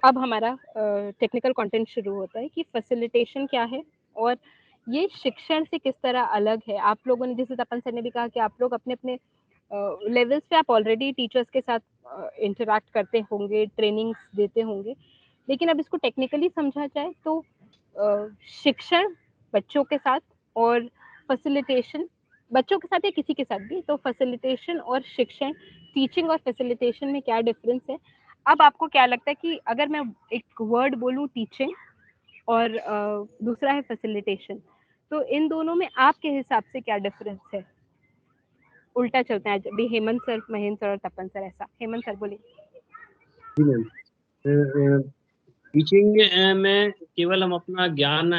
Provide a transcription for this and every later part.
अब हमारा technical content शुरू होता है कि फैसिलिटेशन क्या है और ये शिक्षण से किस तरह अलग है। आप लोगों ने, जैसे तपन सर ने भी कहा कि आप लोग अपने-अपने लेवल्स पे आप ऑलरेडी टीचर्स के साथ इंटरैक्ट करते होंगे, ट्रेनिंग्स देते होंगे। लेकिन अब इसको टेक्निकली समझा जाए तो शिक्षण बच्चों के साथ और फैसिलिटेशन बच्चों के साथ या किसी के साथ भी, तो फैसिलिटेशन और शिक्षण, टीचिंग और फैसिलिटेशन में क्या डिफरेंस है? अब आपको क्या लगता है कि अगर मैं एक वर्ड बोलूँ टीचिंग और दूसरा है फैसिलिटेशन, तो इन दोनों में आपके हिसाब से क्या डिफरेंस है? उल्टा चलते हैं, आज अभी हेमंत सर, महेंद्र सर और तपन सर, ऐसा। हेमंत सर बोलिए। जी मैम, टीचिंग में केवल हम अपना ज्ञान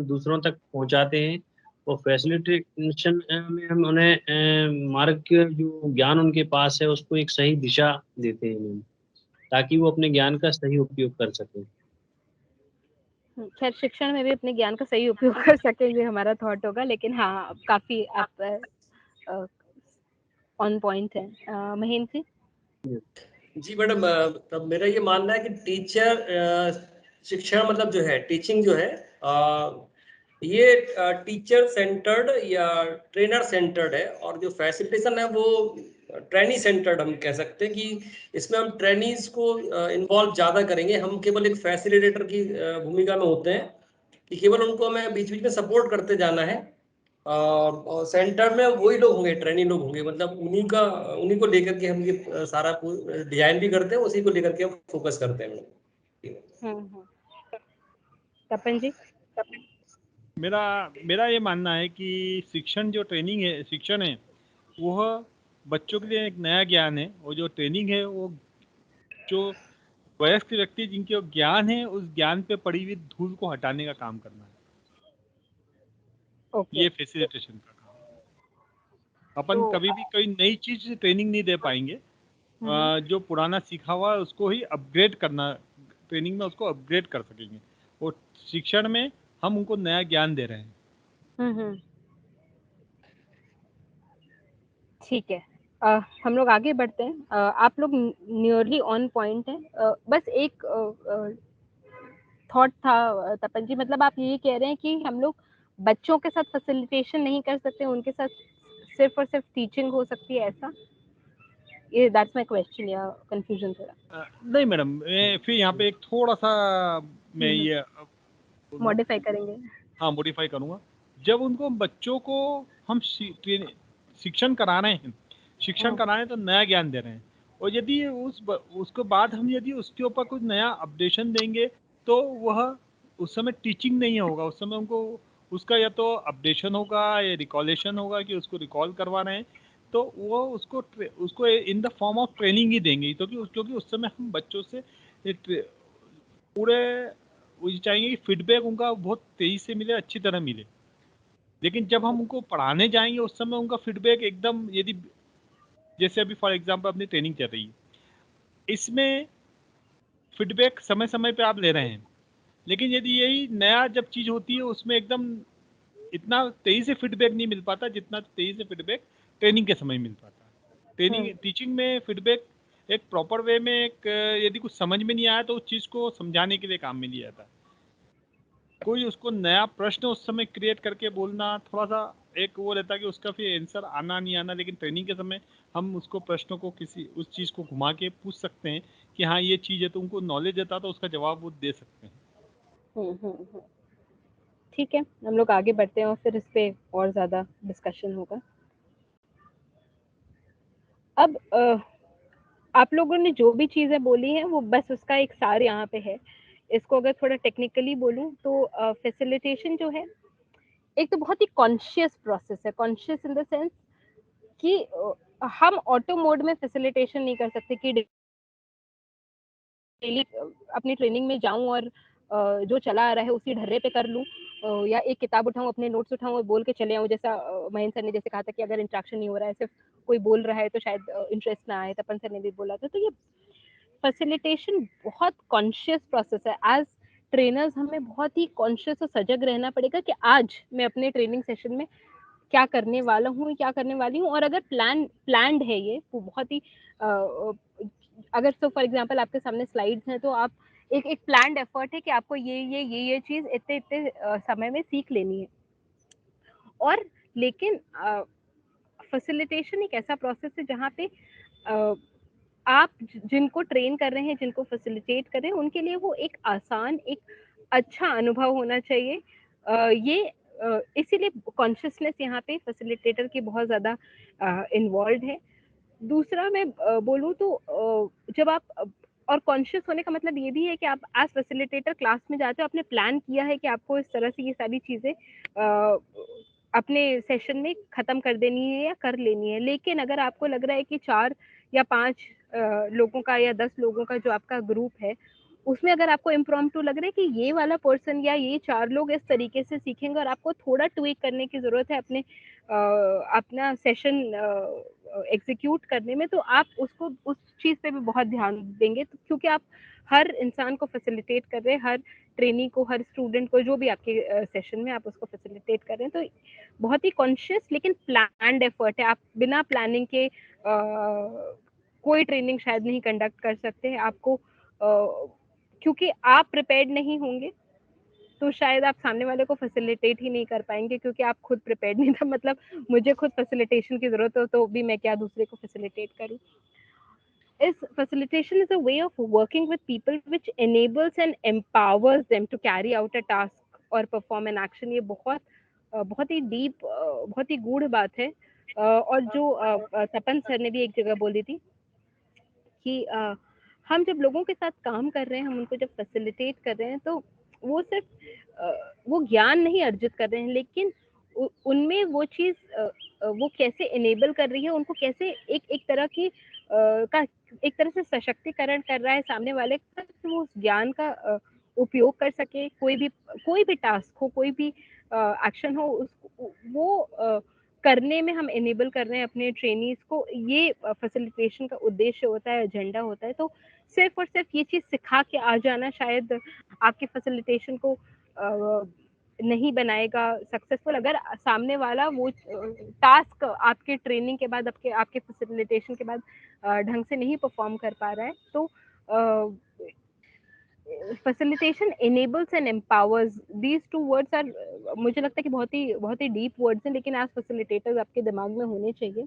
दूसरों तक पहुंचाते हैं, और फैसिलिटेशन में हम उन्हें मार्ग के जो ज्ञान उनके पास है उसको एक सही दिशा देते हैं मैम, ताकि वो अपने ज्ञान का सही उपयोग कर सकें। खैर शिक्षण में भी अपने ज्ञान का सही उपयोग कर सके, ये हमारा थॉट होगा, लेकिन हाँ, काफ़ी आप ऑन पॉइंट हैं। महेंद्र जी? जी मैडम, तब मेरा ये मानना है कि शिक्षण मतलब जो है, टीचिंग जो है, ये टीचर सेंटर्ड या ट्रेनर सेंटर्ड है, और जो फैसिलिटेशन है वो ट्रेनी सेंटर्ड हम कह सकते हैं कि इसमें हम ट्रेनीज को इन्वॉल्व ज़्यादा करेंगे। हम केवल एक फैसिलिटेटर की भूमिका में होते हैं कि केवल उनको हमें बीच बीच में सपोर्ट करते जाना है, और सेंटर में वही लोग होंगे, ट्रेनी लोग होंगे, मतलब उन्हीं को लेकर के हम ये सारा डिजाइन भी करते हैं, उसी को लेकर के हम फोकस करते हैं। तपन जी? मेरा मेरा ये मानना है कि शिक्षण जो ट्रेनिंग है, शिक्षण है, वह बच्चों के लिए एक नया ज्ञान है, और जो ट्रेनिंग है वो जो वयस्क व्यक्ति जिनके ज्ञान है उस ज्ञान पे पड़ी हुई धूल को हटाने का काम करना है। ये फैसिलिटेशन का काम। अपन कभी भी कोई नई चीज ट्रेनिंग नहीं दे पाएंगे, जो पुराना सीखा हुआ है उसको ही अपग्रेड करना, ट्रेनिंग में उसको अपग्रेड कर सकेंगे, और शिक्षण में हम उनको नया ज्ञान दे रहे हैं। ठीक है। हम लोग आगे बढ़ते हैं। आप लोग नियरली ऑन पॉइंट हैं। बस एक थॉट था तपन जी, मतलब आप ये कह रहे हैं कि हम लोग बच्चों के साथ फैसिलिटेशन नहीं कर सकते, उनके साथ सिर्फ और सिर्फ टीचिंग हो सकती है, ऐसा? ये दैट्स माय क्वेश्चन या कंफ्यूजन थोड़ा। नहीं मैडम, फिर यहाँ पे एक थोड़ा सा मैं ये मॉडिफाई करेंगे। हाँ, मॉडिफाई करूँगा। जब उनको बच्चों को हम शिक्षण करा रहे हैं, तो नया ज्ञान दे रहे हैं, और यदि उसके बाद हम यदि उसके ऊपर कुछ नया अपडेशन देंगे तो वह उस समय टीचिंग नहीं होगा, उस समय उनको उसका या तो अपडेशन होगा या रिकॉलेशन होगा कि उसको रिकॉल करवा रहे हैं, तो वो उसको in the form of training ही देंगे, क्योंकि उस समय हम बच्चों से पूरे वो चाहेंगे कि फीडबैक उनका बहुत तेजी से मिले, अच्छी तरह मिले। लेकिन जब हम उनको पढ़ाने जाएंगे उस समय उनका फीडबैक एकदम, यदि जैसे अभी फॉर एग्जांपल अपनी ट्रेनिंग चल रही है, इसमें फीडबैक समय समय पे आप ले रहे हैं, लेकिन यदि यही नया जब चीज़ होती है उसमें एकदम इतना तेजी से फीडबैक नहीं मिल पाता जितना तेजी से फीडबैक ट्रेनिंग के समय मिल पाता है। टीचिंग में फीडबैक एक प्रॉपर वे में, एक यदि कुछ समझ में नहीं आया तो उस चीज़ को समझाने के लिए काम में लिया जाता है। कोई उसको नया प्रश्न उस समय क्रिएट करके बोलना थोड़ा सा एक वो रहता है कि उसका फिर आंसर आना नहीं आना, लेकिन ट्रेनिंग के समय हम उसको प्रश्नों को किसी उस चीज़ को घुमा के पूछ सकते हैं कि हाँ ये चीज़ है, तो उनको नॉलेज देता तो उसका जवाब वो दे सकते हैं। ठीक है, हम लोग आगे बढ़ते हैं और फिर इस पे और ज़्यादा डिस्कशन होगा। अब आप लोगों ने जो भी चीज़ें बोली हैं वो बस उसका एक सार यहाँ पे है। इसको अगर थोड़ा टेक्निकली बोलूँ तो फैसिलिटेशन जो है, एक तो बहुत ही कॉन्शियस प्रोसेस है। कॉन्शियस इन द सेंस कि हम ऑटो मोड में फैसिलिटेशन नहीं कर सकते कि डेली अपनी ट्रेनिंग में जाऊँ और जो चला आ रहा है उसी ढर्रे पे कर लूँ, या एक किताब उठाऊँ, अपने नोट्स उठाऊँ और बोल के चले आऊँ। जैसा महेंद्र सर ने जैसे कहा था कि अगर इंटरेक्शन नहीं हो रहा है, सिर्फ कोई बोल रहा है तो शायद इंटरेस्ट ना आए। तपन सर ने भी बोला था। तो ये फैसिलिटेशन बहुत कॉन्शियस प्रोसेस है। एज ट्रेनर्स हमें बहुत ही कॉन्शियस और सजग रहना पड़ेगा कि आज मैं अपने ट्रेनिंग सेशन में क्या करने वाला हूँ, क्या करने वाली हूँ। और अगर प्लान्ड है ये, वो बहुत ही अगर फॉर एग्जांपल आपके सामने स्लाइड्स हैं तो आप एक एक प्लान्ड एफर्ट है कि आपको ये चीज इतने इतने समय में सीख लेनी है। और लेकिन फैसिलिटेशन एक ऐसा प्रोसेस है जहाँ पे आप जिनको ट्रेन कर रहे हैं, जिनको फैसिलिटेट कर रहे हैं, उनके लिए वो एक आसान, एक अच्छा अनुभव होना चाहिए। ये इसीलिए कॉन्शियसनेस यहाँ पे फैसिलिटेटर की बहुत ज़्यादा इन्वॉल्व है। दूसरा मैं बोलूँ तो जब आप और कॉन्शियस होने का मतलब ये भी है कि आप एज फैसिलिटेटर क्लास में जाते हो, आपने प्लान किया है कि आपको इस तरह से ये सारी चीज़ें अपने सेशन में ख़त्म कर देनी है या कर लेनी है। लेकिन अगर आपको लग रहा है कि 4 या 5 लोगों का या 10 लोगों का जो आपका ग्रुप है, उसमें अगर आपको इम्प्रॉम्प्टू लग रहा है कि ये वाला पर्सन या ये 4 लोग इस तरीके से सीखेंगे और आपको थोड़ा ट्वीक करने की ज़रूरत है अपने अपना सेशन एग्जीक्यूट करने में, तो आप उसको उस चीज़ पे भी बहुत ध्यान देंगे, तो क्योंकि आप हर इंसान को फैसिलिटेट कर रहे हैं, हर ट्रेनी को, हर स्टूडेंट को, जो भी आपके सेशन में आप उसको फैसिलिटेट कर रहे हैं। तो बहुत ही कॉन्शियस लेकिन प्लान्ड एफर्ट है। आप बिना प्लानिंग के कोई ट्रेनिंग शायद नहीं कंडक्ट कर सकते हैं। आपको क्योंकि आप प्रिपेयर्ड नहीं होंगे तो शायद आप सामने वाले को फैसिलिटेट ही नहीं कर पाएंगे, क्योंकि आप खुद प्रिपेयर्ड नहीं था। मतलब मुझे खुद फैसिलिटेशन की जरूरत हो तो भी मैं क्या दूसरे को फैसिलिटेट करूं। is facilitation is a way of working with people which enables and empowers them to carry out a task or perform an action। ये बहुत ही डीप, बहुत ही गूढ़ बात है। और जो तपन सर ने भी एक जगह बोली थी कि हम जब लोगों के साथ काम कर रहे हैं, हम उनको जब फैसिलिटेट कर रहे हैं, तो वो सिर्फ वो ज्ञान नहीं अर्जित कर रहे हैं, लेकिन उनमें वो चीज़ वो कैसे इनेबल कर रही है, उनको कैसे एक एक तरह की का एक तरह से सशक्तिकरण कर रहा है सामने वाले का, कि वो उस ज्ञान का उपयोग कर सके। कोई भी टास्क हो, कोई भी एक्शन हो, वो करने में हम इनेबल कर रहे हैं अपने ट्रेनीज को। ये फैसिलिटेशन का उद्देश्य होता है, एजेंडा होता है। तो सिर्फ और सिर्फ ये चीज़ सिखा के आ जाना शायद आपके फैसिलिटेशन को नहीं बनाएगा सक्सेसफुल। अगर सामने वाला वो टास्क आपके ट्रेनिंग के बाद, आपके फैसिलिटेशन के बाद ढंग से नहीं परफॉर्म कर पा रहा है, तो facilitation enables and empowers, these two words are मुझे लगता है कि बहुत ही डीप वर्ड्स हैं, लेकिन एज फैसिलिटेटर्स आपके दिमाग में होने चाहिए।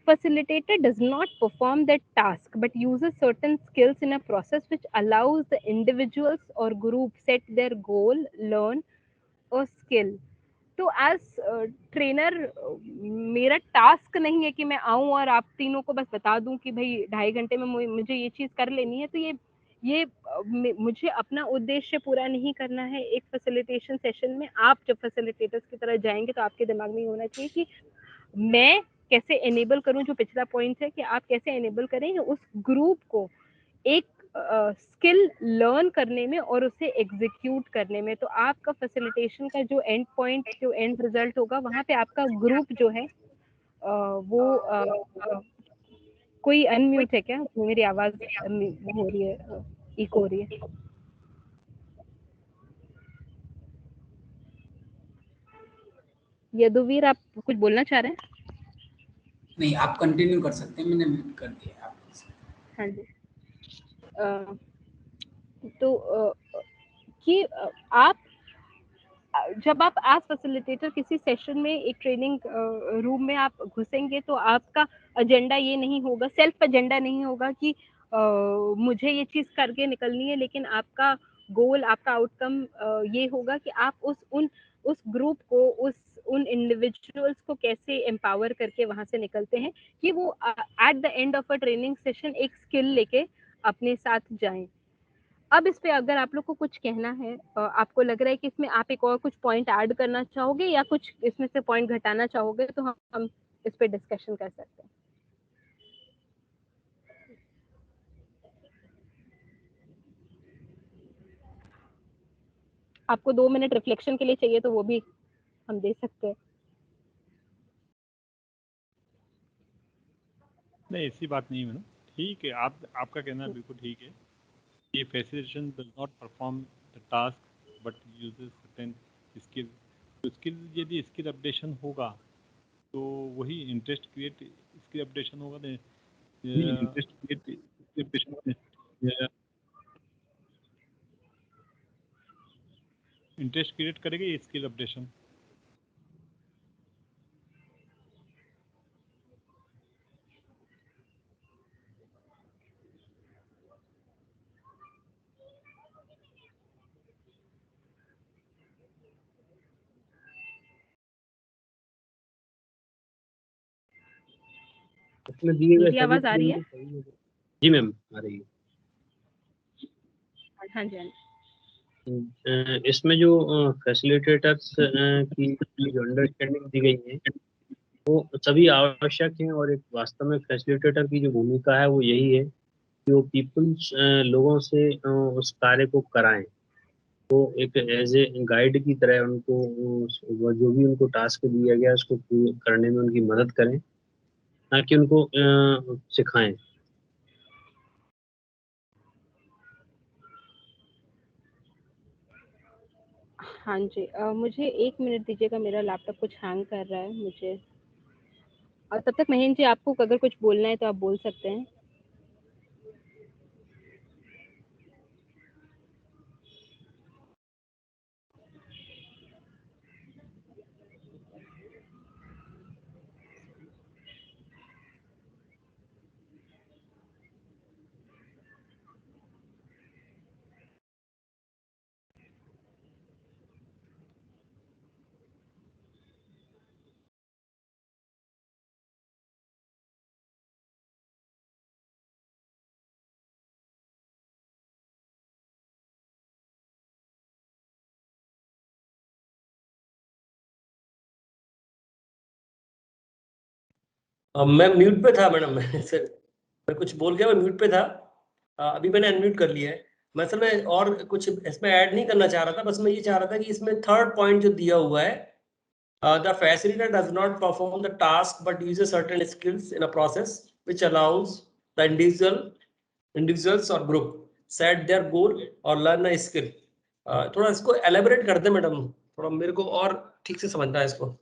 Facilitator does not perform that task but uses certain skills in a process which allows the individuals or group set their goal, learn a skill। तो एज ट्रेनर मेरा task नहीं है कि मैं आऊं और आप तीनों को बस बता दूं कि भाई 2.5 घंटे में मुझे ये चीज कर लेनी है। तो ये मुझे अपना उद्देश्य पूरा नहीं करना है एक फैसिलिटेशन सेशन में। आप जब फैसिलिटेटर्स की तरह जाएंगे तो आपके दिमाग में ये होना चाहिए कि मैं कैसे एनेबल करूं, जो पिछला पॉइंट है कि आप कैसे एनेबल करें उस ग्रुप को एक स्किल लर्न करने में और उसे एग्जीक्यूट करने में। तो आपका फैसिलिटेशन का जो एंड पॉइंट, जो एंड रिजल्ट होगा, वहां पे आपका ग्रुप जो है वो कोई अनम्यूट है क्या? मेरी आवाज वो हो रही है, इको हो रही है। यदुवीर, आप कुछ बोलना चाह रहे हैं? नहीं, आप कंटिन्यू कर सकते हैं, मैंने म्यूट कर दिया आप। हाँ जी। तो कि आप जब आप एज फैसिलिटेटर किसी सेशन में, एक ट्रेनिंग रूम में आप घुसेंगे, तो आपका एजेंडा ये नहीं होगा, सेल्फ एजेंडा नहीं होगा कि मुझे ये चीज करके निकलनी है, लेकिन आपका गोल, आपका आउटकम ये होगा कि आप उस ग्रुप को, उन इंडिविजुअल्स को कैसे एम्पावर करके वहां से निकलते हैं कि वो at the end of a training session एक स्किल लेके अपने साथ जाएं। अब इस पे अगर आप लोग को कुछ कहना है, आपको लग रहा है कि इसमें आप एक और कुछ पॉइंट ऐड करना चाहोगे या कुछ इसमें से पॉइंट घटाना चाहोगे, तो हम इस पे डिस्कशन कर सकते हैं। आपको 2 मिनट रिफ्लेक्शन के लिए चाहिए तो वो भी हम दे सकते हैं। नहीं, ऐसी बात नहीं मैडम, ठीक है, आपका कहना बिल्कुल ठीक है। ये facilitation does not perform the task but uses certain skill. तो स्किल, यदि स्किल अपडेशन होगा तो वही इंटरेस्ट क्रिएट, स्किल अपडेशन होगा तो इंटरेस्ट क्रिएट करेगी ये स्किल अपडेशन। इसमें दिए गए मेरी सभी आवाज आ रही है? चीजें सही है। जी मैम आ रही है। हाँ जी, हाँ जी। इसमें जो फैसिलिटेटर्स की जो अंडरस्टैंडिंग दी गई है वो सभी आवश्यक हैं, और एक वास्तव में फैसिलिटेटर की जो भूमिका है वो यही है कि वो पीपल्स लोगों से उस कार्य को कराएं। तो एक एज ए गाइड की तरह उनको वो जो भी उनको टास्क दिया गया है उसको करने में उनकी मदद करें, ना कि उनको सिखाएं। हाँ जी, मुझे 1 मिनट दीजिएगा, मेरा लैपटॉप कुछ हैंग कर रहा है मुझे। और तब तक महेंद्र जी, आपको अगर कुछ बोलना है तो आप बोल सकते हैं। मैं म्यूट पे था मैडम। मैं कुछ बोल गया, मैं म्यूट पे था। अभी मैंने अनम्यूट कर लिया है। मैं असल में और कुछ इसमें ऐड नहीं करना चाह रहा था, बस मैं ये चाह रहा था कि इसमें थर्ड पॉइंट जो दिया हुआ है, the facilitator does not perform the task but uses certain skills in a process which allows the individuals और ग्रुप सेट देयर गोल और लर्न अ स्किल। थोड़ा इसको एलेबोरेट कर दे मैडम, थोड़ा मेरे को और ठीक से समझना है इसको।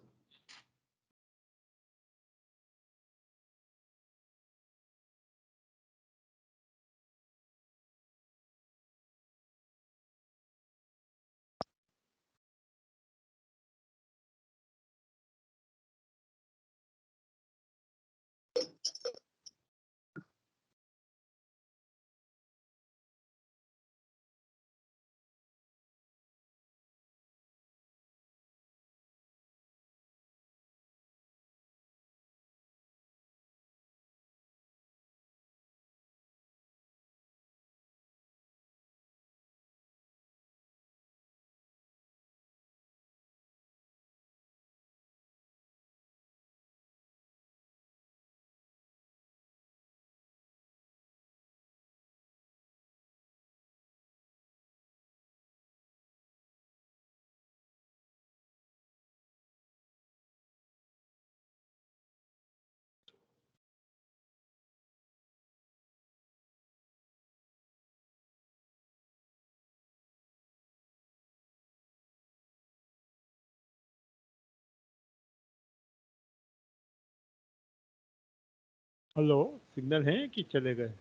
हेलो, सिग्नल है कि चले गए?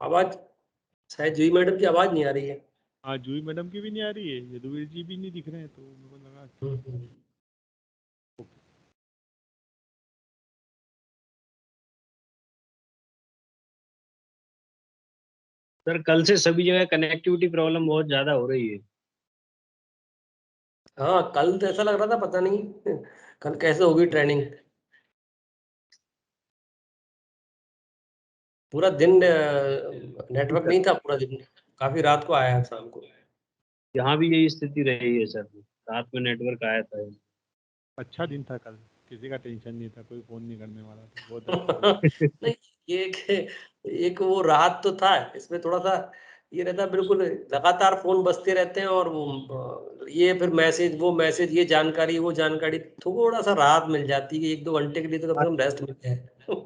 आवाज शायद जूही मैडम की आवाज नहीं आ रही है। हाँ, जूही मैडम की भी नहीं आ रही है, यदुवीर जी भी नहीं दिख रहे हैं, तो मेरे को लगा हम्म। सर कल से सभी जगह कनेक्टिविटी प्रॉब्लम बहुत ज्यादा हो रही है। हाँ, कल तो ऐसा लग रहा था, पता नहीं कल कैसे होगी ट्रेनिंग। पूरा दिन नेटवर्क नहीं था, पूरा दिन, काफी रात को आया है शाम को। यहाँ भी यही स्थिति रही है सर, रात में नेटवर्क आया था। अच्छा दिन था कल, किसी का टेंशन नहीं था, कोई फोन नहीं करने वाला था, बहुत अच्छा दिन। नहीं, ये एक वो राहत तो था इसमें, थोड़ा सा ये रहता बिल्कुल लगातार फोन बजते रहते हैं, और वो ये फिर मैसेज वो मैसेज, ये जानकारी वो जानकारी, थोड़ा सा राहत मिल जाती है कि 1-2 घंटे के लिए तो कम से कम रेस्ट मिल जाए।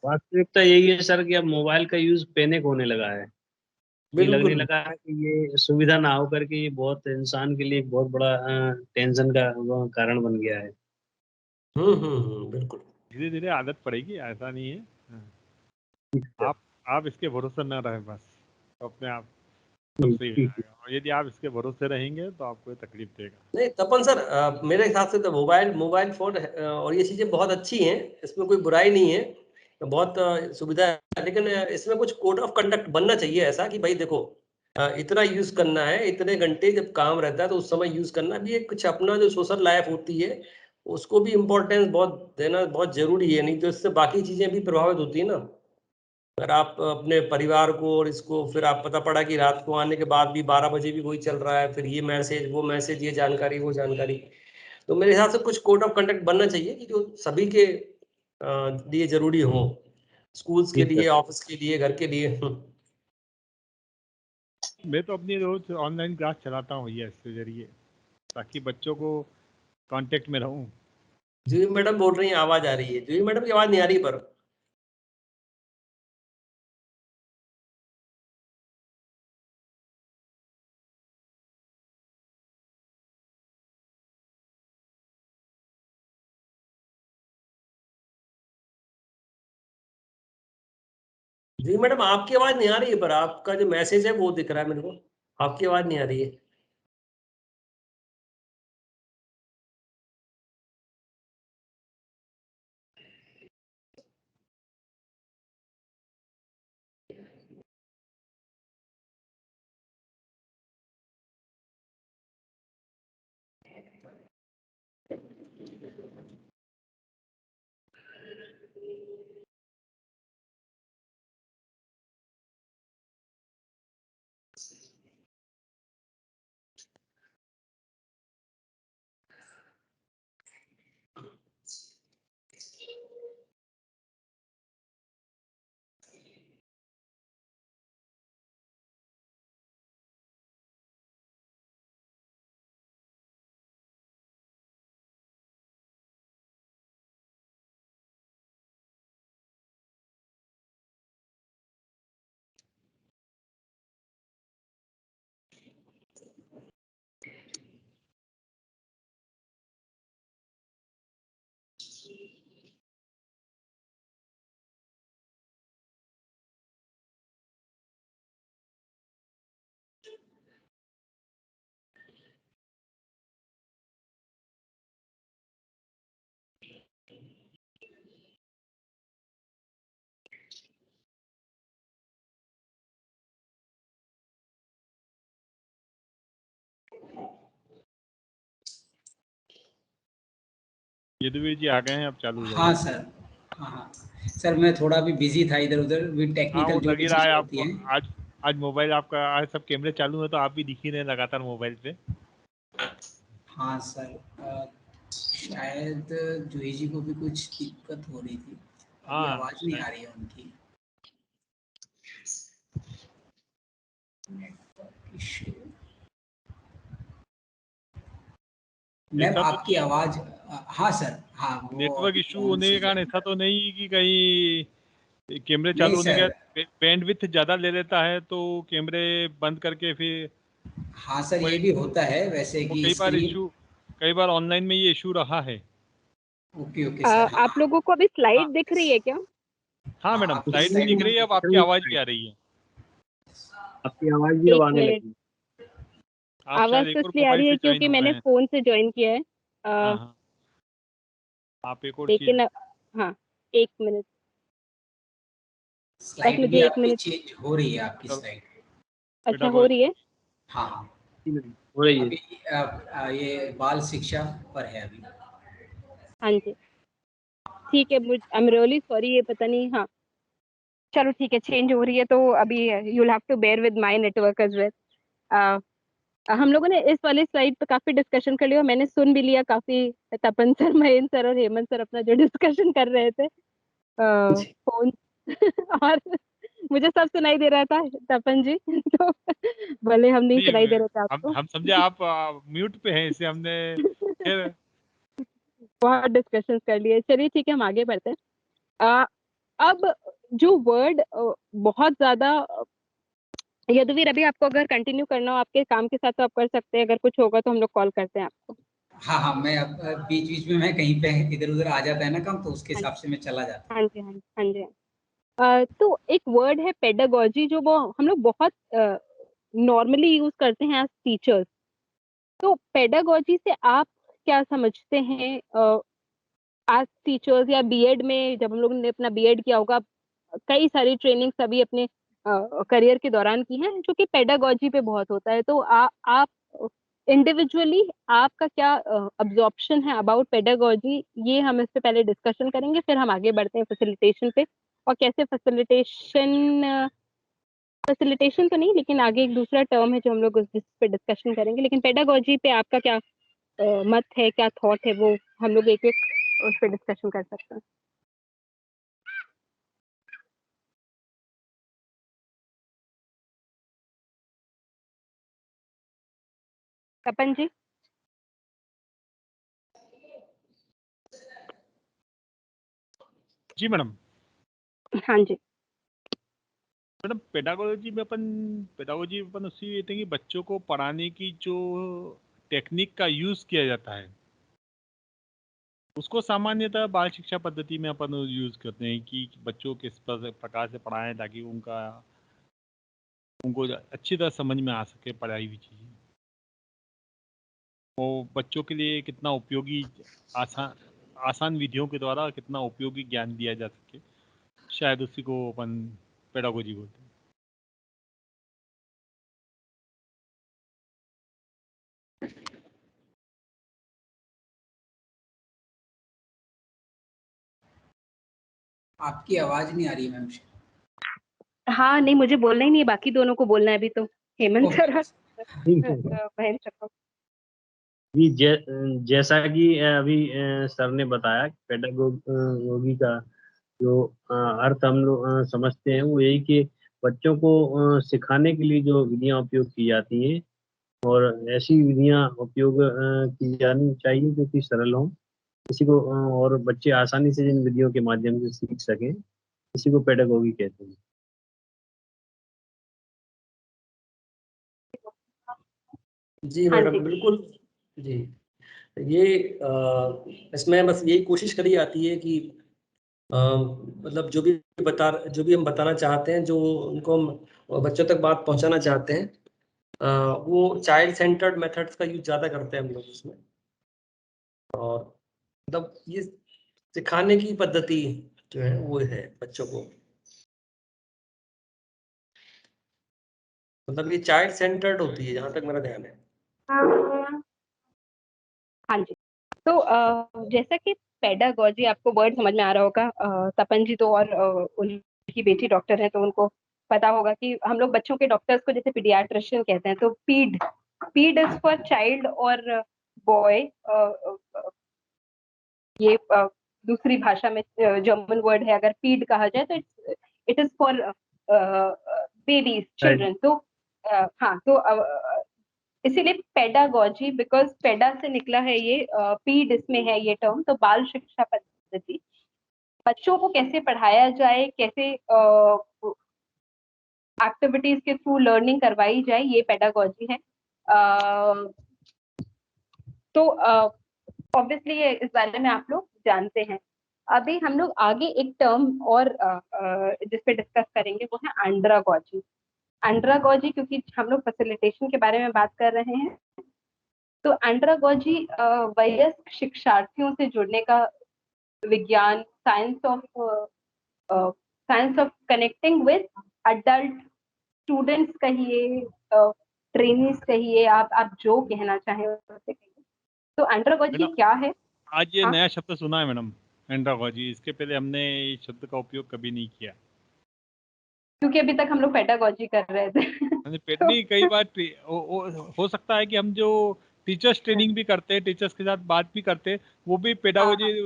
वास्तविकता यही है सर कि अब मोबाइल का यूज पैनिक होने लगा है। ये लगने बिल्कुल। लगा है कि ये सुविधा ना हो करके ये बहुत इंसान के लिए एक बहुत बड़ा टेंशन का वो कारण बन गया है। बिल्कुल। धीरे धीरे आदत पड़ेगी, ऐसा नहीं है। हाँ। आप इसके भरोसे न रहें बस, तो अपने आप सब सही हो जाएगा। और यदि आप इसके भरोसे रहेंगे तो आपको ये तकलीफ देगा नहीं तपन सर, मेरे हिसाब से तो मोबाइल फोन और ये चीजें बहुत अच्छी हैं, इसमें कोई बुराई नहीं है, बहुत सुविधा है, लेकिन इसमें कुछ कोड ऑफ कंडक्ट बनना चाहिए ऐसा कि भाई देखो इतना यूज करना है, इतने घंटे जब काम रहता है तो उस समय यूज करना भी, एक कुछ अपना जो सोशल लाइफ होती है उसको भी इम्पोर्टेंस बहुत देना बहुत जरूरी है, नहीं तो इससे बाकी चीजें भी प्रभावित होती है ना। अगर आप अपने परिवार को और इसको, फिर आप पता पड़ा कि रात को आने के बाद भी 12 बजे भी वही चल रहा है, फिर ये मैसेज वो मैसेज, ये जानकारी वो जानकारी, तो मेरे हिसाब से कुछ कोड ऑफ कंडक्ट बनना चाहिए कि जो सभी के लिए जरूरी हो, स्कूल्स के लिए, ऑफिस के लिए, घर के लिए। मैं तो अपनी रोज ऑनलाइन क्लास चलाता हूँ ये इसके जरिए, ताकि बच्चों को कांटेक्ट में रहूं। जी मैडम बोल रही हैं, आवाज आ रही है, जी मैडम की आवाज नहीं आ रही पर। जी मैडम आपकी आवाज नहीं आ रही है, पर आपका जो मैसेज है वो दिख रहा है मेरे को, आपकी आवाज नहीं आ रही है। यदुवीर जी आ गए हैं, अब चालू हो हाँ जाएगा। सर, हाँ सर, मैं थोड़ा भी बिजी था इधर उधर, भी हाँ, टेक्निकल वो जो लग भी ही रहा है चीजें होती आपको। हैं। आज मोबाइल आपका, आज सब कैमरे चालू है तो आप भी दिख ही रहे हैं लगातार मोबाइल पे। हाँ सर, शायद जूही जी को भी कुछ दिक्कत हो रही थी, अभी हाँ आवाज नहीं आ रही है उनकी। Network issue. मैम ऐसा तो आपकी आवाज, हाँ सर, हाँ वो नेटवर्क अभी इशू फोन होने से के कारण ज्वाइन ऐसा कर। तो नहीं कि कहीं कैमरे नहीं चालू होने के सर, बैंडविड्थ ज़्यादा ले लेता है तो कैमरे बंद करके फिर हाँ सर, ये वही, भी होता है वैसे वो कि स्क्रीन। कई बार ऑनलाइन में ये इशू रहा है। ओके ओके सर, हाँ आप लोगों को अभी हाँ, स्लाइड दिख रही है क्या? हाँ हाँ मैडम, आपकी स्लाइड भी स्लाइड दिख में। रही है, अब आपकी आवाज़ भी आ रही है। आपकी आवाज भी अब एक आने मिनट, लगी। आप आवाज शायद तो एक और इसलिए आ मोबाइल रही से है ज्वाइन क्योंकि हो गए मैंने हैं। फोन से ज्वाइन किया है। आप एक और चीज। लेकिन हाँ, एक मिनट, बस स्लाइड भी मुझे एक आपकी मिनट। चेंज हो रही है, आपकी चलो स्लाइड। अच्छा, बेटा हो कोई। रही है। हाँ हाँ, हो रही है। अभी ये बाल शिक्षा पर है अभी। हाँ जी, ठीक है, मुझे आई एम रियली सॉरी, ये पता नहीं। हाँ चलो ठीक है, चेंज हो रही है तो अभी you will have to bear with my network as well. हम लोगों ने इस वाले स्लाइड पे काफी डिस्कशन कर लिया, मैंने सुन भी लिया काफी। तपन सर, महेंद्र सर और हेमंत सर अपना जो डिस्कशन कर रहे थे फोन और मुझे सब सुनाई दे रहा था तपन जी तो भले हम नहीं सुनाई दे नहीं, रहे थे आपको। हम समझे आप म्यूट पे हैं, इससे हमने फिर। बहुत डिस्कशन कर लिए, चलिए ठीक है, हम आगे बढ़ते हैं। अब जो वर्ड बहुत ज्यादा, यदुवीर अभी आपको अगर कंटिन्यू करना हो आपके काम के साथ तो आप कर सकते हैं, अगर कुछ होगा तो हम लोग कॉल करते हैं आपको। हाँ हाँ, मैं अब बीच बीच में मैं कहीं पे इधर उधर आ जाता है ना काम, तो उसके हाँ हिसाब से मैं चला जाता हाँ जी, हाँ जी, हाँ जी। तो एक वर्ड है पेडागोजी, जो वो हम लोग बहुत नॉर्मली यूज करते हैं एज टीचर्स। तो पेडागोजी से आप क्या समझते हैं एज टीचर्स, या बीएड में जब हम लोगों ने अपना बीएड किया होगा, कई सारी ट्रेनिंग सभी अपने करियर के दौरान की हैं जो कि पेडागोजी पे बहुत होता है। तो आप इंडिविजुअली आपका क्या अब्जॉर्प्शन है अबाउट पेडागोजी, ये हम इससे पहले डिस्कशन करेंगे, फिर हम आगे बढ़ते हैं फैसिलिटेशन पे, और कैसे फैसिलिटेशन तो नहीं, लेकिन आगे एक दूसरा टर्म है जो हम लोग जिस पे डिस्कशन करेंगे। लेकिन पेडागोजी पे आपका क्या मत है, क्या थॉट है, वो हम लोग एक एक उस पे डिस्कशन कर सकते हैं। तपन जी। जी मैडम। हाँ जी। मैडम पेडागोजी में अपन उससे ये कि बच्चों को पढ़ाने की जो टेक्निक का यूज किया जाता है उसको सामान्यतः बाल शिक्षा पद्धति में अपन यूज करते हैं कि बच्चों को किस प्रकार से पढ़ाएं ताकि उनको अच्छी तरह समझ में आ सके पढ़ाई हुई चीज़ें, वो बच्चों के लिए कितना उपयोगी, आसान विधियों के द्वारा कितना उपयोगी ज्ञान दिया जा सके, शायद उसी को अपन पेडागोजी बोलते हैं। आपकी आवाज नहीं आ रही मैम। हाँ नहीं, मुझे बोलना ही नहीं है, बाकी दोनों को बोलना है अभी तो, हेमंत सर और महेंद्र को। जी जैसा कि अभी सर ने बताया, पेडागोगी का जो अर्थ हम लोग समझते हैं वो यही कि बच्चों को सिखाने के लिए जो विधियां उपयोग की जाती हैं, और ऐसी विधियां उपयोग की जानी चाहिए जो कि सरल हों, किसी को और बच्चे आसानी से जिन विधियों के माध्यम से सीख सकें, इसी को पेडागोगी कहते हैं। जी मैडम, बिल्कुल जी। ये इसमें बस यही कोशिश करी जाती है कि मतलब जो भी हम बताना चाहते हैं, जो उनको हम बच्चों तक बात पहुंचाना चाहते हैं, वो चाइल्ड सेंटर्ड मेथड्स का यूज ज़्यादा करते हैं हम लोग उसमें। और मतलब ये सिखाने की पद्धति जो है वो है बच्चों को, मतलब ये चाइल्ड सेंटर्ड होती है जहाँ तक मेरा ध्यान है। हाँ जी। तो जैसा कि पेडागोजी, आपको वर्ड समझ में आ रहा होगा, तपन जी तो और उनकी बेटी डॉक्टर है तो उनको पता होगा कि हम लोग बच्चों के डॉक्टर्स को जैसे पीडियाट्रिशियन कहते हैं, तो पीड इज फॉर चाइल्ड और बॉय, ये दूसरी भाषा में जर्मन वर्ड है, अगर पीड कहा जाए तो it is for babies, children. तो हाँ, तो इसीलिए पेडागोजी, बिकॉज पेडा से निकला है ये, पीड इसमें है ये टर्म, तो बाल शिक्षा पद्धति, बच्चों को कैसे पढ़ाया जाए, कैसे एक्टिविटीज के थ्रू लर्निंग करवाई जाए, ये पेडागोजी है। तो ऑब्वियसली इस बारे में आप लोग जानते हैं। अभी हम लोग आगे एक टर्म और जिस पे डिस्कस करेंगे वो है एंड्रागोजी। एंड्रागोजी, क्योंकि हम लोग फैसिलिटेशन के बारे में बात कर रहे हैं, तो एंड्रागोजी वयस्क शिक्षार्थियों से जुड़ने का विज्ञान, science of connecting with adult students कहिए, ट्रेनिंग्स कहिए, आप जो कहना चाहें उसे कहिए। तो एंड्रागोजी क्या है? आज ये हाँ? नया शब्द सुना है मैडम, एंड्रागोजी। इसके पहले हमने इस शब्द का उपयोग कभी नहीं किया, क्योंकि अभी तक हम लोग पेडागोजी कर रहे थे। नहीं, कई बार हो सकता है कि हम जो टीचर्स ट्रेनिंग भी करते हैं, टीचर्स के साथ बात भी करते हैं, वो भी पेडागोजी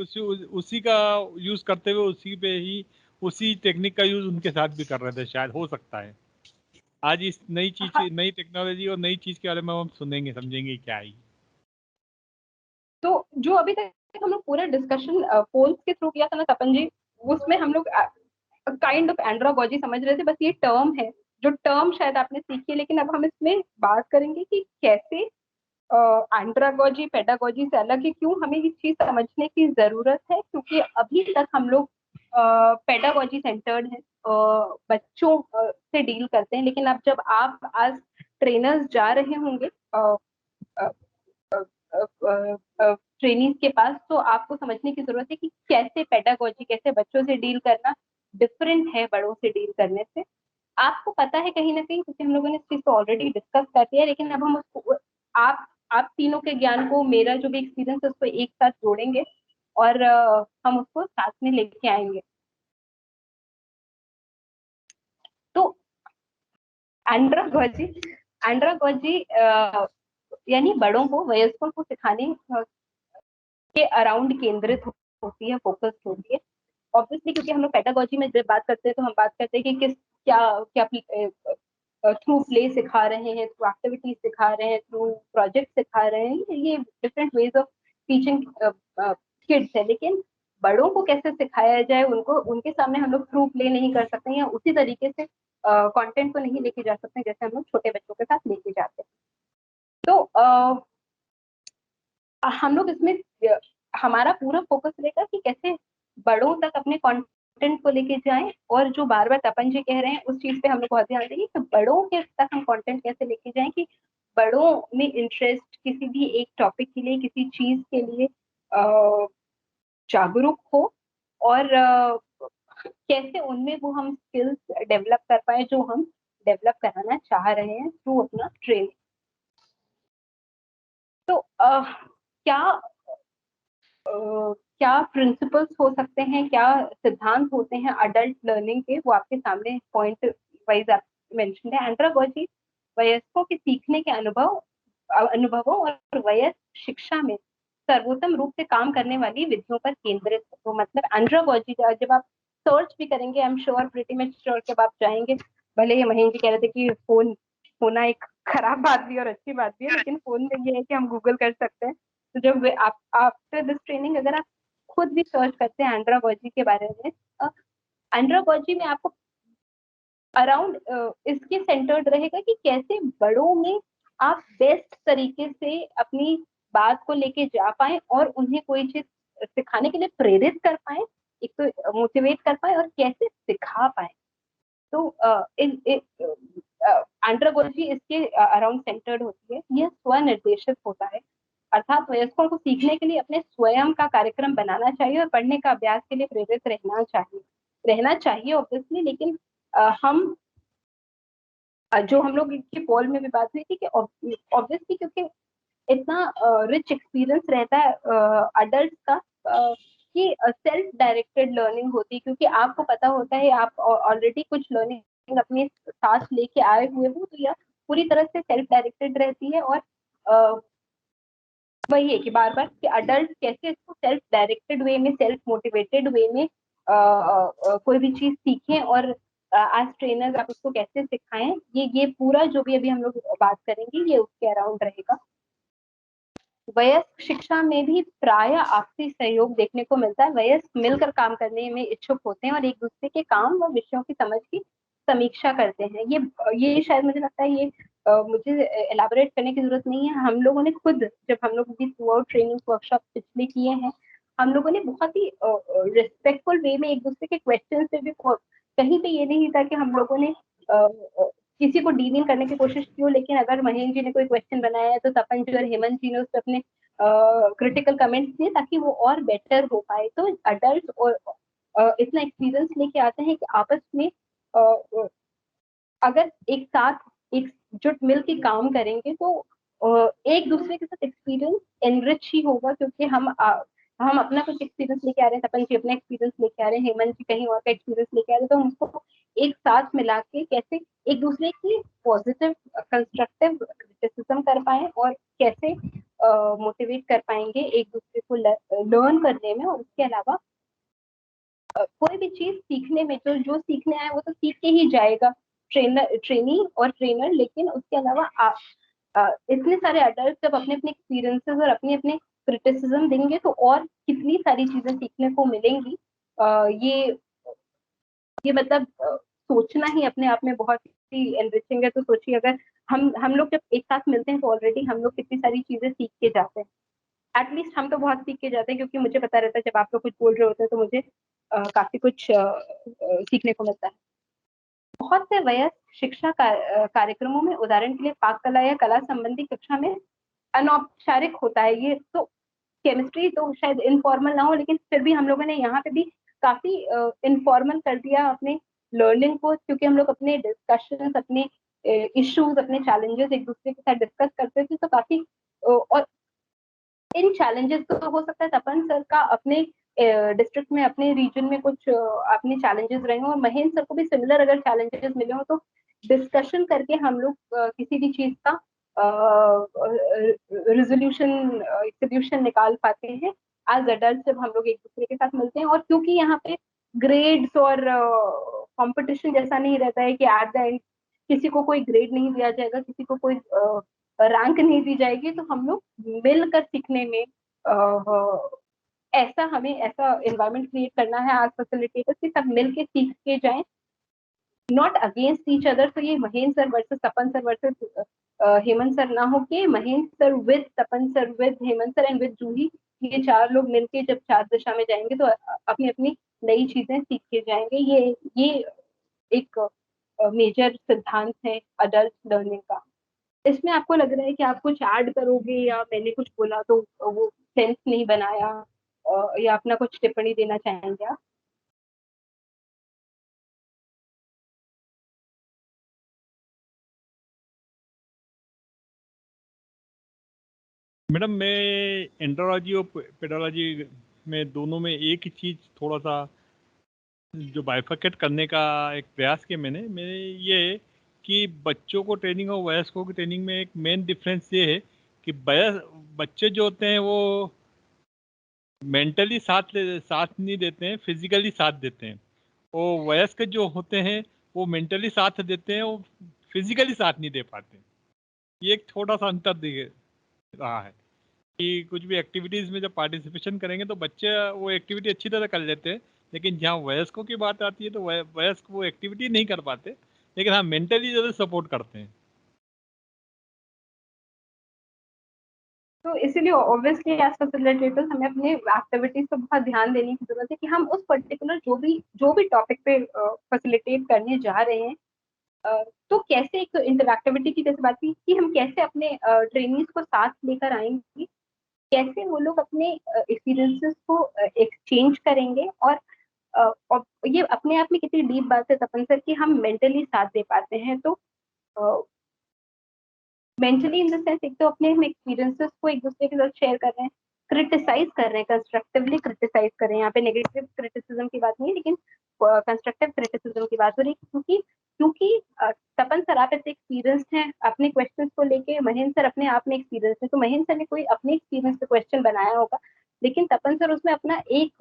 उसी का यूज करते हुए उसी टेक्निक का यूज उनके साथ भी कर रहे थे, शायद हो सकता है। आज इस नई टेक्नोलॉजी और नई चीज के बारे में हम सुनेंगे, समझेंगे क्या है। तो जो अभी तक हम लोग पूरा डिस्कशन पोल्स के थ्रू किया था ना तपन जी, उसमें हम लोग काइंड ऑफ एंड्रागोजी समझ रहे थे, बस ये टर्म है जो टर्म शायद आपने सीखी है, लेकिन अब हम इसमें बात करेंगे कि कैसे एंड्रागोजी पेडागोजी से अलग है, क्यों हमें ये चीज समझने की जरूरत है, क्योंकि अभी तक हम लोग पेडागोजी सेंटर्ड है, बच्चों से डील करते हैं, लेकिन अब जब आप आज ट्रेनर्स जा रहे होंगे ट्रेनिंग के पास, तो आपको समझने की जरूरत है कि कैसे पेडागोजी, कैसे बच्चों से डील करना डिफरेंट है बड़ों से डील करने से। आपको पता है कहीं ना कहीं, क्योंकि हम लोगों ने इस चीज को ऑलरेडी डिस्कस कर दिया है, लेकिन अब हम उसको आप तीनों के ज्ञान को, मेरा जो भी एक्सपीरियंस है उसको एक साथ जोड़ेंगे और हम उसको साथ में लेके आएंगे। तो एंड्रागोजी यानी बड़ों को, वयस्कों को सिखाने के अराउंड केंद्रित होती है, फोकस होती है। ऑब्वियसली क्योंकि हम लोग पेडागोजी में जब बात करते हैं तो हम बात करते हैं कि किस क्या क्या थ्रू प्ले सिखा रहे हैं, थ्रू एक्टिविटीज सिखा रहे हैं, थ्रू प्रोजेक्ट सिखा रहे हैं, ये different ways of teaching kids है। लेकिन बड़ों को कैसे सिखाया जाए, उनको उनके सामने हम लोग थ्रू प्ले नहीं कर सकते या उसी तरीके से कंटेंट को नहीं लेके जा सकते जैसे हम लोग छोटे बच्चों के साथ लेके जाते हैं। तो हम लोग इसमें हमारा पूरा फोकस रहेगा कि कैसे बड़ों तक अपने कंटेंट को लेके जाएं, और जो बार बार तपन जी कह रहे हैं उस चीज पे हम लोग बहुत ध्यान देंगे कि बड़ों के तक हम कंटेंट कैसे लेके जाएं कि बड़ों में इंटरेस्ट किसी भी एक टॉपिक के लिए, किसी चीज के लिए जागरूक हो, और कैसे उनमें वो हम स्किल्स डेवलप कर पाए जो हम डेवलप कराना चाह रहे हैं थ्रू अपना ट्रेनिंग। तो क्या प्रिंसिपल्स हो सकते हैं, क्या सिद्धांत होते हैं अडल्ट लर्निंग के, वो आपके सामने पॉइंट वाइज आप मेंशन है। एंड्रागोजी वयस्कों के सीखने के अनुभवों और वयस्क शिक्षा में सर्वोत्तम रूप से काम करने वाली विधियों पर केंद्रित है। तो मतलब एंड्रागोजी जब आप सर्च भी करेंगे, I am sure, pretty much sure, जब आप जाएंगे, भले ही महेंद्र जी कह रहे थे कि फोन होना एक खराब बात भी और अच्छी बात भी है, लेकिन फोन में ये है कि हम गूगल कर सकते हैं। तो जब आफ्टर दिस ट्रेनिंग अगर आप खुद भी सर्च करते हैं एंड्रागोजी के बारे में, एंड्रागोजी में आपको अराउंड इसके सेंटर्ड रहेगा कि कैसे बड़ों में आप बेस्ट तरीके से अपनी बात को लेके जा पाए और उन्हें कोई चीज सिखाने के लिए प्रेरित कर पाए, एक तो मोटिवेट कर पाए और कैसे सिखा पाए। तो एंड्रागोजी इसके अराउंड सेंटर्ड होती है। यह स्वनिर्देशित होता है, अर्थात वयस्कों को सीखने के लिए अपने स्वयं का कार्यक्रम बनाना चाहिए और पढ़ने का अभ्यास के लिए प्रेरित रहना चाहिए ऑब्वियसली। लेकिन हम जो हम लोग की पोल में भी बात हुई थी कि ऑब्वियसली क्योंकि इतना रिच एक्सपीरियंस रहता है अडल्ट का कि सेल्फ डायरेक्टेड लर्निंग होती है, क्योंकि आपको पता होता है आप ऑलरेडी कुछ लर्निंग अपने साथ लेके आए हुए हो, तो यह पूरी तरह से सेल्फ डायरेक्टेड रहती है। और वही है कि बार बार कि अडल्ट कैसे इसको सेल्फ डायरेक्टेड वे में, सेल्फ मोटिवेटेड वे में कोई भी चीज सीखें और एज ट्रेनर्स आप उसको कैसे सिखाएं, ये पूरा जो भी अभी हम लोग बात करेंगे ये उसके अराउंड रहेगा। वयस्क शिक्षा में भी प्राय आपसी सहयोग देखने को मिलता है। वयस्क मिलकर काम करने में इच्छुक होते हैं और एक दूसरे के काम व विषयों की समझ की समीक्षा करते हैं। ये शायद मुझे लगता है ये मुझे एलाबोरेट करने की जरूरत नहीं है। हम लोगों ने खुद, जब हम लोग भी थ्रू आउट ट्रेनिंग वर्कशॉप पिछले किए हैं, हम लोगों ने बहुत ही रिस्पेक्टफुल वे में एक दूसरे के क्वेश्चन से भी, कहीं पे ये नहीं था कि हम लोगों ने किसी को डीलिंग करने की कोशिश की हो, लेकिन अगर महेंद्र जी ने कोई क्वेश्चन बनाया है तो तपन जी और हेमंत जी ने उस पर अपने क्रिटिकल कमेंट्स दिए ताकि वो और बेटर हो पाए। तो अडल्ट और इतना एक्सपीरियंस लेके आते हैं कि आपस में अगर एक साथ एकजुट मिल के काम करेंगे तो एक दूसरे के साथ एक्सपीरियंस एनरिच ही होगा, क्योंकि हम अपना कुछ एक्सपीरियंस लेके आ रहे हैं, तपन जी अपना एक्सपीरियंस लेके आ रहे हैं, हेमंत जी कहीं और का एक्सपीरियंस लेके आ रहे हैं, तो हम उसको एक साथ मिला के कैसे एक दूसरे की पॉजिटिव कंस्ट्रक्टिव क्रिटिसिज्म कर पाए और कैसे मोटिवेट कर पाएंगे एक दूसरे को लर्न करने में। और उसके अलावा कोई भी चीज सीखने में, जो सीखने आए वो तो सीख के ही जाएगा, ट्रेनी और ट्रेनर। लेकिन उसके अलावा इतने सारे अडल्ट जब अपने अपने एक्सपीरियंसेस और अपने अपने क्रिटिसिज्म देंगे तो और कितनी सारी चीजें सीखने को मिलेंगी। ये मतलब सोचना ही अपने आप में बहुत ही एनरिचिंग है। तो सोचिए अगर हम लोग जब एक साथ मिलते हैं तो ऑलरेडी हम लोग कितनी सारी चीजें सीख के जाते हैं। एटलीस्ट हम तो बहुत सीख के जाते हैं, क्योंकि मुझे पता रहता है जब आप लोग कुछ बोल रहे होते हैं तो मुझे काफी कुछ सीखने को मिलता है। बहुत से वयस्क शिक्षा कार्यक्रमों में, उदाहरण के लिए पाक कला या कला संबंधी कक्षा में, अनौपचारिक होता है ये। तो केमिस्ट्री तो शायद इनफॉर्मल ना हो, लेकिन फिर भी हम लोगों ने यहाँ पे भी काफी इनफॉर्मल कर दिया अपने लर्निंग को, क्योंकि हम लोग अपने डिस्कशंस, अपने इश्यूज, अपने चैलेंजेस एक दूसरे के साथ डिस्कस करते थे। तो काफी और इन चैलेंजेस को हो सकता है तपन सर का अपने डिस्ट्रिक्ट में, अपने रीजन में कुछ अपने चैलेंजेस रहे हों, और महेंद्र सर को भी सिमिलर अगर चैलेंजेस मिले हो, तो डिस्कशन करके हम लोग किसी भी चीज का सोल्यूशन निकाल पाते हैं एज अडल्ट जब हम लोग एक दूसरे के साथ मिलते हैं। और क्योंकि यहाँ पे ग्रेड्स और कंपटीशन जैसा नहीं रहता है कि एट द एंड किसी को कोई ग्रेड नहीं दिया जाएगा, किसी को कोई रैंक नहीं दी जाएगी, तो हम लोग मिलकर सीखने में ऐसा हमें ऐसा एनवायरनमेंट क्रिएट करना है आज फैसिलिटेटर्स कि सब मिलके सीख के जाएं, नॉट अगेंस्ट ईच अदर। तो ये Mahendra sir versus Tapan sir versus Hemant sir ना हो के Mahendra sir with Tapan sir with Hemant sir and with Juhi, ये चार लोग मिलके जब चार दिशा में जाएंगे तो अपनी अपनी नई चीजें सीख के जाएंगे। ये एक मेजर सिद्धांत है अडल्ट लर्निंग का। इसमें आपको लग रहा है कि आप कुछ ऐड करोगे या मैंने कुछ बोला तो वो सेंस नहीं बनाया, या अपना कुछ टिप्पणी देना चाहेंगे आप? मैडम, मैं एंड्रोलॉजी और पेडोलॉजी में दोनों में एक ही चीज़ थोड़ा सा जो बाइफरकेट करने का एक प्रयास किया मैंने ये कि बच्चों को ट्रेनिंग और वयस्कों की ट्रेनिंग में एक मेन डिफरेंस ये है कि बच्चे जो होते हैं वो मेंटली साथ नहीं देते हैं, फिजिकली साथ देते हैं। और वयस्क जो होते हैं वो मेंटली साथ देते हैं, वो फिजिकली साथ नहीं दे पाते। ये एक थोड़ा सा अंतर दिख रहा है कि कुछ भी एक्टिविटीज़ में जब पार्टिसिपेशन करेंगे तो बच्चे वो एक्टिविटी अच्छी तरह कर लेते हैं, लेकिन जहाँ वयस्कों की बात आती है तो वयस्क वो एक्टिविटी नहीं कर पाते, लेकिन हाँ मेंटली ज़रूर सपोर्ट करते हैं। तो इसीलिए ऑब्वियसली एज फैसिलिटेटर्स हमें अपने एक्टिविटीज पर बहुत ध्यान देने की जरूरत है कि हम उस पर्टिकुलर जो भी टॉपिक पे फैसिलिटेट करने जा रहे हैं, तो कैसे एक इंटरैक्टिविटी की जैसे बात की कि हम कैसे अपने ट्रेनिंग्स को साथ लेकर आएंगे, कैसे वो लोग अपने एक्सपीरियंसेस को एक्सचेंज करेंगे। और ये अपने आप में कितनी डीप बात है तपन सर कि हम मेंटली साथ दे पाते हैं। तो मेंटली इन द सेंस एक तो अपने हम एक्सपीरियंसेस को एक दूसरे के साथ शेयर कर रहे हैं, क्रिटिसाइज कर रहे हैं, कंस्ट्रक्टिवली क्रिटिसाइज कर रहे हैं। यहाँ पे नेगेटिव क्रिटिसिज्म की बात नहीं है, लेकिन कंस्ट्रक्टिव क्रिटिसिज्म की बात हो रही है। क्योंकि तपन सर आप ऐसे एक्सपीरियंस हैं अपने क्वेश्चंस को लेके, महेंद्र सर अपने आप में एक्सपीरियंस है। तो महेंद्र सर ने कोई अपने एक्सपीरियंस पे क्वेश्चन बनाया होगा, लेकिन तपन सर उसमें अपना एक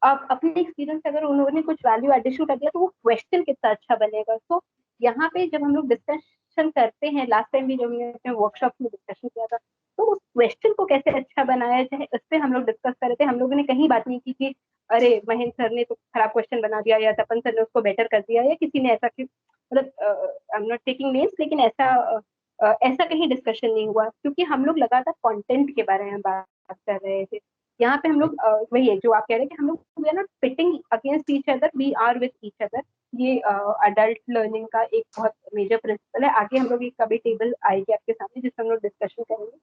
अपने एक्सपीरियंस अगर उन्होंने कुछ वैल्यू एडिशन कर दिया तो वो क्वेश्चन कितना अच्छा बनेगा। तो यहाँ पे जब हम लोग डिस्कशन करते हैं, लास्ट टाइम भी जब हमने अपने वर्कशॉप में डिस्कशन किया था, तो उस क्वेश्चन को कैसे अच्छा बनाया जाए उस पर हम लोग डिस्कस कर रहे थे। हम लोगों ने कहीं बात नहीं की कि अरे महेंद्र सर ने तो खराब क्वेश्चन बना दिया या तपन सर ने उसको बेटर कर दिया या किसी ने ऐसा, मतलब I am not taking names, लेकिन ऐसा कहीं डिस्कशन नहीं हुआ, क्योंकि हम लोग लगातार कंटेंट के बारे में बात कर रहे थे। यहाँ पे हम लोग वही है जो आप कह रहे हैं कि हम लोग we are not fighting against each other, we are with each other. ये अडल्ट लर्निंग का एक बहुत मेजर प्रिंसिपल है। आगे हम लोग एक कभी टेबल आएगी आपके सामने जिसमें हम लोग डिस्कशन करेंगे।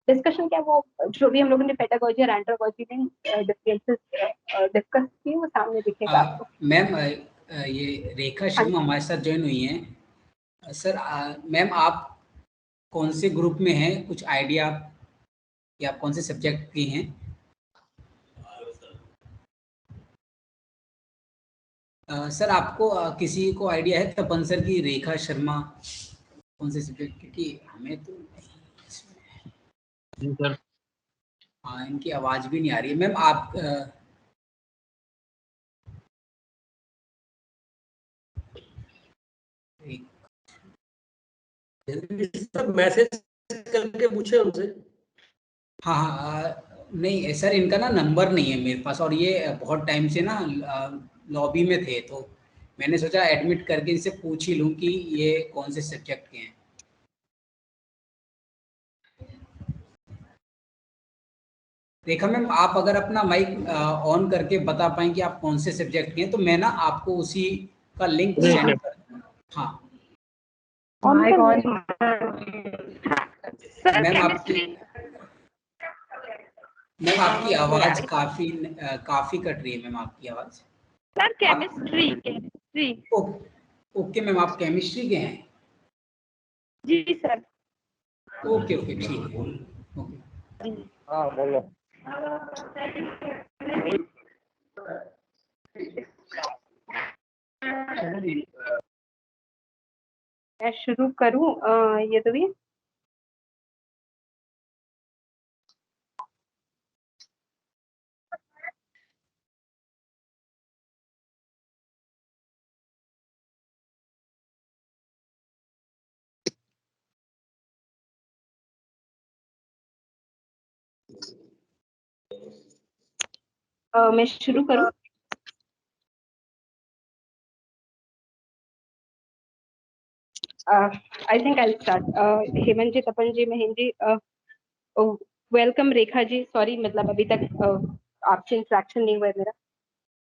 डिस्कशन क्या, वो जो भी हम लोगों ने पेडागोजी और एंड्रोगोजी में डिफरेंसेस डिस्कस किए वो सामने दिखेगा आपको। मैम ये रेखा शर्मा हमारे साथ ज्वाइन हुई हैं। सर मैम आप कौन से ग्रुप में हैं, कुछ आइडिया कि आप कौन से सब्जेक्ट की हैं? सर आपको किसी को आइडिया है तपन सर की रेखा शर्मा कौन से सब्जेक्ट, क्योंकि हमें तो जी सर। हाँ, इनकी आवाज भी नहीं आ रही है। मैम आप मैसेज करके पूछे उनसे। हाँ हाँ नहीं सर, इनका ना नंबर नहीं है मेरे पास, और ये बहुत टाइम से ना लॉबी में थे, तो मैंने सोचा एडमिट करके इनसे पूछ ही लूँ कि ये कौन से सब्जेक्ट के हैं। रेखा मैम आप अगर अपना माइक ऑन करके बता पाएं कि आप कौन से सब्जेक्ट के हैं, तो मैं ना आपको उसी का लिंक सेंड कर दूंगा। हाँ मैम आपकी आवाज काफी कट रही है मैम, आपकी आवाज। Sir chemistry. ओके मैम, आप केमिस्ट्री के हैं? जी सर। ओके ठीक है, ओके। हाँ बोलो। मैं शुरू करूं ये तो भी मैं शुरू करूं। I think I start. Hemant ji, Tapan ji, Mahendra ji, welcome. Rekha ji, sorry मतलब अभी तक आपसे इंटरेक्शन नहीं हुआ है मेरा।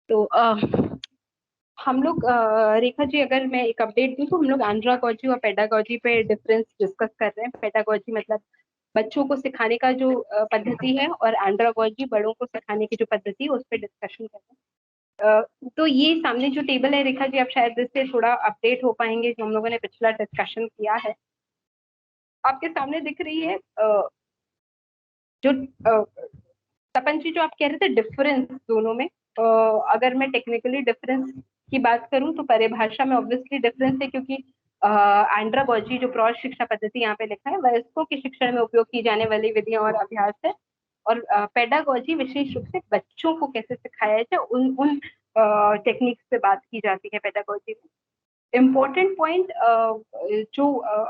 तो हम लोग रेखा जी, अगर मैं एक अपडेट दूं तो हम लोग एंड्रागोजी और पेडागोजी पे डिफरेंस डिस्कस कर रहे हैं। पेडागोजी मतलब बच्चों को सिखाने का जो पद्धति है, और एंड्रागोजी बड़ों को सिखाने की जो पद्धति है उस पर डिस्कशन कर रहे हैं। तो ये सामने जो टेबल है रेखा जी, आप शायद इससे थोड़ा अपडेट हो पाएंगे जो हम लोगों ने पिछला डिस्कशन किया है। आपके सामने दिख रही है जो तपन जी जो आप कह रहे थे डिफरेंस दोनों में। अगर मैं टेक्निकली डिफरेंस की बात करूं तो परिभाषा में ऑब्वियसली डिफरेंस है, क्योंकि एंड्रागोजी जो प्रौढ़ शिक्षा पद्धति यहाँ पे लिखा है वयस्कों के शिक्षण में उपयोग की जाने वाली विधियां और अभ्यास है, और पेडागोजी विशेष रूप से बच्चों को कैसे सिखाया जाए उन टेक्निक्स पे बात की जाती है पेडागोजी में। इम्पोर्टेंट पॉइंट जो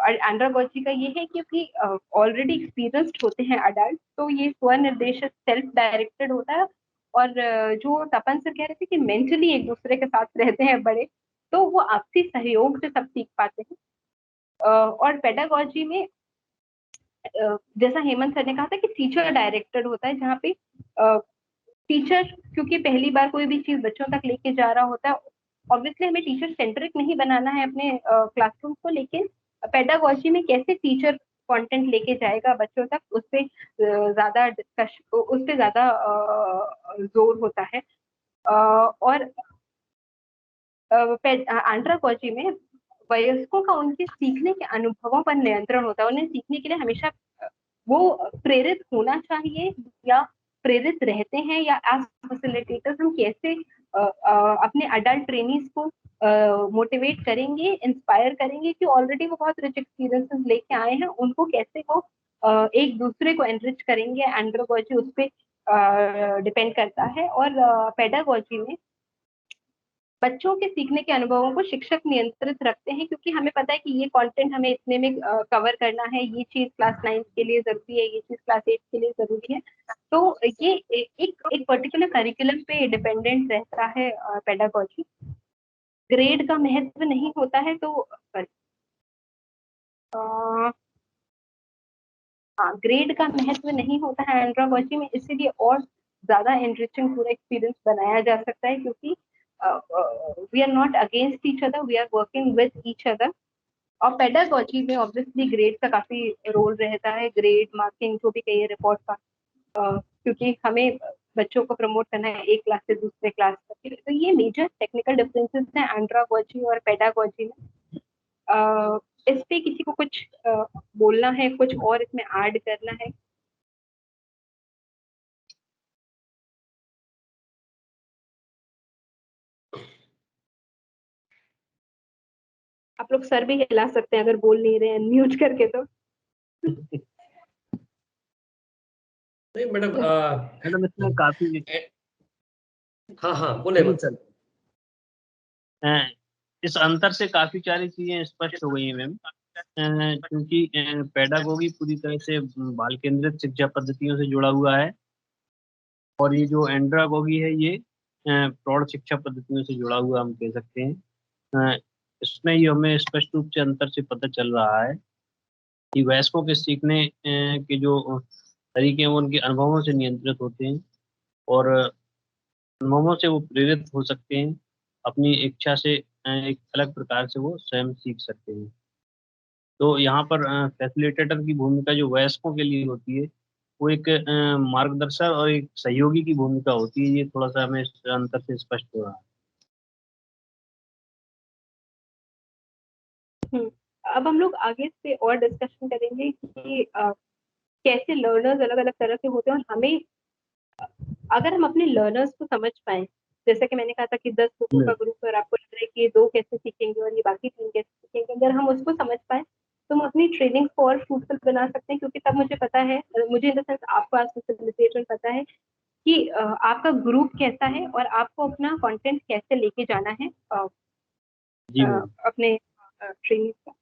एंड्रागोजी का ये है, क्योंकि ऑलरेडी एक्सपीरियंस्ड होते हैं अडल्ट, तो ये स्वनिर्देशित सेल्फ डायरेक्टेड होता है। और जो तपन सर कह रहे थे कि मेंटली एक दूसरे के साथ रहते हैं बड़े, तो वो आपसी सहयोग से सब सीख पाते हैं। और पेडागोजी में जैसा हेमंत सर ने कहा था कि टीचर डायरेक्टेड होता है, जहाँ पे टीचर क्योंकि पहली बार कोई भी चीज बच्चों तक लेके जा रहा होता है, ऑब्वियसली हमें टीचर सेंट्रिक नहीं बनाना है अपने क्लासरूम को, लेकिन पेडागोजी में कैसे टीचर कंटेंट लेके जाएगा बच्चों तक, उस पे ज्यादा डिस्कशन, उस पे ज्यादा जोर होता है। और एंड्रागोजी में वयस्कों का उनके सीखने के अनुभवों पर नियंत्रण होता है। उन्हें सीखने के लिए हमेशा वो प्रेरित होना चाहिए या प्रेरित रहते हैं, या एज फैसिलिटेटर्स हम कैसे अपने अडल्ट ट्रेनीज को मोटिवेट करेंगे, इंस्पायर करेंगे कि ऑलरेडी वो बहुत रिच एक्सपीरियंसेस लेके आए हैं, उनको कैसे वो एक दूसरे को एनरिच करेंगे। एंड्रागोजी उस पर डिपेंड करता है। और पेडागोजी में बच्चों के सीखने के अनुभवों को शिक्षक नियंत्रित रखते हैं, क्योंकि हमें पता है कि ये कंटेंट हमें इतने में कवर करना है, ये चीज क्लास 9 के लिए जरूरी है, ये चीज क्लास 8 के लिए जरूरी है। तो ये एक पर्टिकुलर करिकुलम पे डिपेंडेंट रहता है पेडागोजी। ग्रेड का महत्व नहीं होता है, तो ग्रेड का महत्व नहीं होता है एंड्रागोजी में, इसीलिए और ज्यादा एनरिचिंग पूरा एक्सपीरियंस बनाया जा सकता है, क्योंकि we are not against each other, we are working with each other. और पेडागोजी में ऑब्वियसली ग्रेड का काफी रोल रहता है, ग्रेड मार्किंग जो भी कहिए रिपोर्ट का, क्योंकि हमें बच्चों को प्रमोट करना है एक क्लास से दूसरे क्लास तक। तो ये मेजर टेक्निकल डिफरेंसेस हैं एंड्रागोजी और पेडागोजी में। इस पे किसी को कुछ बोलना है, कुछ और इसमें ऐड करना है? आप लोग सर भी हिला सकते हैं अगर बोल नहीं रहे हैं म्यूट करके तो। नहीं मैडम, मैडम इसमें काफी हाँ बोले सर, इस अंतर से काफी सारी चीजें स्पष्ट हो गई हैं मैम, क्योंकि पेडागोगी पूरी तरह से बाल केंद्रित शिक्षा पद्धतियों से जुड़ा हुआ है, और ये जो एंड्रागोगी है ये प्रौढ़ शिक्षा पद्धतियों से जुड़ा हुआ हम कह सकते हैं। इसमें ये हमें स्पष्ट रूप से अंतर से पता चल रहा है कि वयस्कों के सीखने के जो तरीके हैं वो उनके अनुभवों से नियंत्रित होते हैं, और अनुभवों से वो प्रेरित हो सकते हैं, अपनी इच्छा से एक अलग प्रकार से वो स्वयं सीख सकते हैं। तो यहाँ पर फैसिलिटेटर की भूमिका जो वयस्कों के लिए होती है, वो एक मार्गदर्शक और एक सहयोगी की भूमिका होती है। ये थोड़ा सा हमें इस अंतर से स्पष्ट हो रहा है। अब हम लोग आगे से और डिस्कशन करेंगे कि कैसे लर्नर्स अलग अलग तरह के होते हैं, और हमें अगर हम अपने लर्नर्स को समझ पाए, जैसा कि मैंने कहा था कि 10 लोगों का ग्रुप है और आपको लग रहा है कि ये 2 कैसे सीखेंगे और ये बाकी 3 कैसे सीखेंगे, अगर हम उसको समझ पाए तो हम अपनी ट्रेनिंग को और फ्रूटफुल बना सकते हैं। क्योंकि तब मुझे पता है, मुझे इन द सेंस आपको आज फैसिलिटेटर पता है कि आपका ग्रुप कैसा है और आपको अपना कंटेंट कैसे लेके जाना है जी मैम। अपने ट्रेनिंग का।